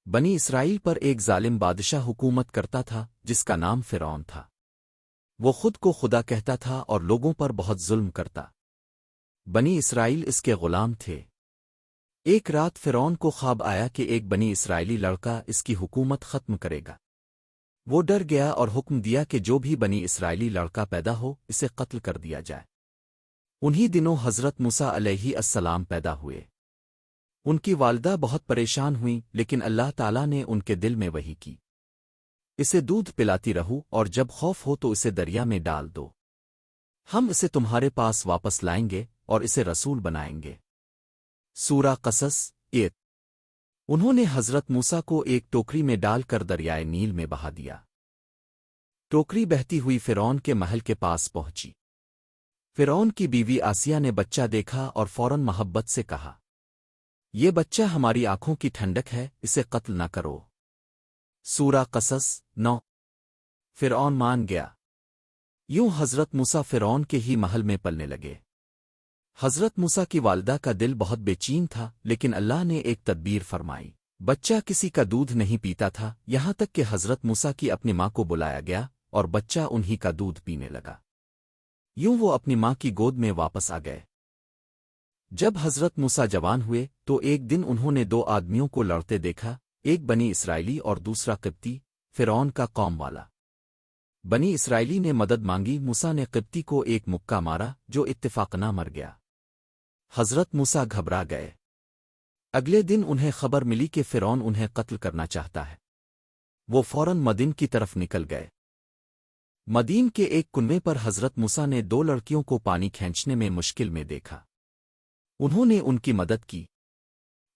بنی اسرائیل پر ایک ظالم بادشاہ حکومت کرتا تھا جس کا نام فرعون تھا۔ وہ خود کو خدا کہتا تھا اور لوگوں پر بہت ظلم کرتا۔ بنی اسرائیل اس کے غلام تھے۔ ایک رات فرعون کو خواب آیا کہ ایک بنی اسرائیلی لڑکا اس کی حکومت ختم کرے گا۔ وہ ڈر گیا اور حکم دیا کہ جو بھی بنی اسرائیلی لڑکا پیدا ہو اسے قتل کر دیا جائے۔ انہی دنوں حضرت موسیٰ علیہ السلام پیدا ہوئے۔ ان کی والدہ بہت پریشان ہوئیں لیکن اللہ تعالیٰ نے ان کے دل میں وحی کی، اسے دودھ پلاتی رہو اور جب خوف ہو تو اسے دریا میں ڈال دو، ہم اسے تمہارے پاس واپس لائیں گے اور اسے رسول بنائیں گے۔ سورہ قصص 1۔ انہوں نے حضرت موسیٰ کو ایک ٹوکری میں ڈال کر دریائے نیل میں بہا دیا۔ ٹوکری بہتی ہوئی فرعون کے محل کے پاس پہنچی۔ فرعون کی بیوی آسیہ نے بچہ دیکھا اور فوراً محبت سے کہا، یہ بچہ ہماری آنکھوں کی ٹھنڈک ہے، اسے قتل نہ کرو۔ سورہ قصص 9۔ فرعون مان گیا۔ یوں حضرت موسیٰ فرعون کے ہی محل میں پلنے لگے۔ حضرت موسیٰ کی والدہ کا دل بہت بے چین تھا لیکن اللہ نے ایک تدبیر فرمائی۔ بچہ کسی کا دودھ نہیں پیتا تھا یہاں تک کہ حضرت موسیٰ کی اپنی ماں کو بلایا گیا اور بچہ انہی کا دودھ پینے لگا۔ یوں وہ اپنی ماں کی گود میں واپس آ گئے۔ جب حضرت موسیٰ جوان ہوئے تو ایک دن انہوں نے دو آدمیوں کو لڑتے دیکھا، ایک بنی اسرائیلی اور دوسرا قبطی، فرعون کا قوم والا۔ بنی اسرائیلی نے مدد مانگی، موسیٰ نے قبطی کو ایک مکہ مارا جو اتفاقنہ مر گیا۔ حضرت موسیٰ گھبرا گئے۔ اگلے دن انہیں خبر ملی کہ فرعون انہیں قتل کرنا چاہتا ہے۔ وہ فوراً مدین کی طرف نکل گئے۔ مدین کے ایک کنویں پر حضرت موسیٰ نے دو لڑکیوں کو پانی کھینچنے میں مشکل میں دیکھا۔ انہوں نے ان کی مدد کی۔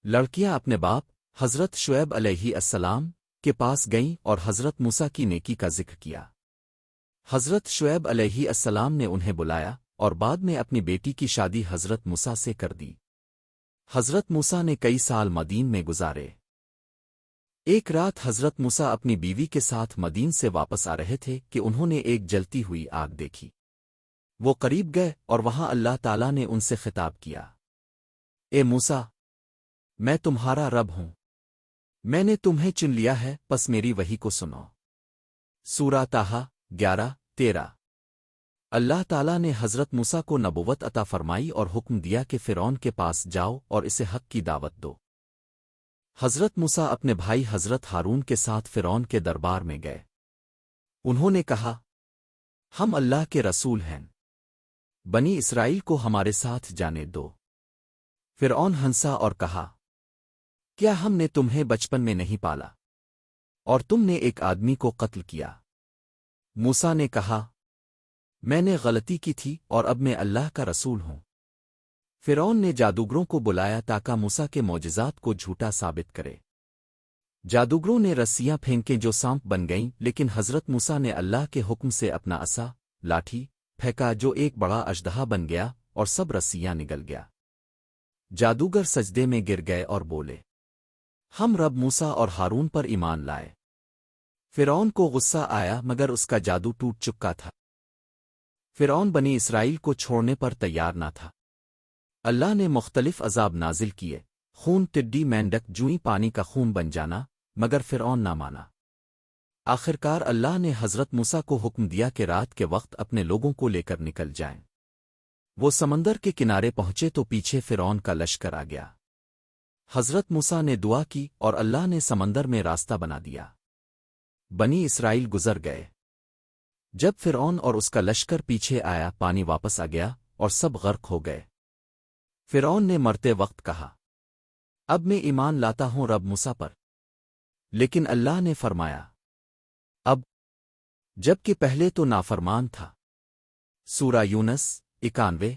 لڑکیاں اپنے باپ حضرت شعیب علیہ السلام کے پاس گئیں اور حضرت موسیٰ کی نیکی کا ذکر کیا۔ حضرت شعیب علیہ السلام نے انہیں بلایا اور بعد میں اپنی بیٹی کی شادی حضرت موسیٰ سے کر دی۔ حضرت موسیٰ نے کئی سال مدین میں گزارے۔ ایک رات حضرت موسیٰ اپنی بیوی کے ساتھ مدین سے واپس آ رہے تھے کہ انہوں نے ایک جلتی ہوئی آگ دیکھی۔ وہ قریب گئے اور وہاں اللہ تعالیٰ نے ان سے خطاب کیا، اے موسیٰ، میں تمہارا رب ہوں، میں نے تمہیں چن لیا ہے، پس میری وحی کو سنو۔ سورہ طٰہٰ 11-13۔ اللہ تعالیٰ نے حضرت موسیٰ کو نبوت عطا فرمائی اور حکم دیا کہ فرعون کے پاس جاؤ اور اسے حق کی دعوت دو۔ حضرت موسیٰ اپنے بھائی حضرت ہارون کے ساتھ فرعون کے دربار میں گئے۔ انہوں نے کہا، ہم اللہ کے رسول ہیں، بنی اسرائیل کو ہمارے ساتھ جانے دو۔ فرعون ہنسا اور کہا، کیا ہم نے تمہیں بچپن میں نہیں پالا اور تم نے ایک آدمی کو قتل کیا؟ موسیٰ نے کہا، میں نے غلطی کی تھی اور اب میں اللہ کا رسول ہوں۔ فرعون نے جادوگروں کو بلایا تاکہ موسیٰ کے معجزات کو جھوٹا ثابت کرے۔ جادوگروں نے رسیاں پھینکیں جو سانپ بن گئیں، لیکن حضرت موسیٰ نے اللہ کے حکم سے اپنا عصا لاٹھی پھینکا جو ایک بڑا اژدہا بن گیا اور سب رسیاں نگل گیا۔ جادوگر سجدے میں گر گئے اور بولے، ہم رب موسیٰ اور ہارون پر ایمان لائے۔ فرعون کو غصہ آیا مگر اس کا جادو ٹوٹ چکا تھا۔ فرعون بنی اسرائیل کو چھوڑنے پر تیار نہ تھا۔ اللہ نے مختلف عذاب نازل کیے، خون، ٹڈی، مینڈک، جوئیں، پانی کا خون بن جانا، مگر فرعون نہ مانا۔ آخرکار اللہ نے حضرت موسیٰ کو حکم دیا کہ رات کے وقت اپنے لوگوں کو لے کر نکل جائیں۔ وہ سمندر کے کنارے پہنچے تو پیچھے فرعون کا لشکر آ گیا۔ حضرت موسیٰ نے دعا کی اور اللہ نے سمندر میں راستہ بنا دیا۔ بنی اسرائیل گزر گئے۔ جب فرعون اور اس کا لشکر پیچھے آیا، پانی واپس آ گیا اور سب غرق ہو گئے۔ فرعون نے مرتے وقت کہا، اب میں ایمان لاتا ہوں رب موسیٰ پر، لیکن اللہ نے فرمایا، اب جب کہ پہلے تو نافرمان تھا۔ سورہ یونس 91۔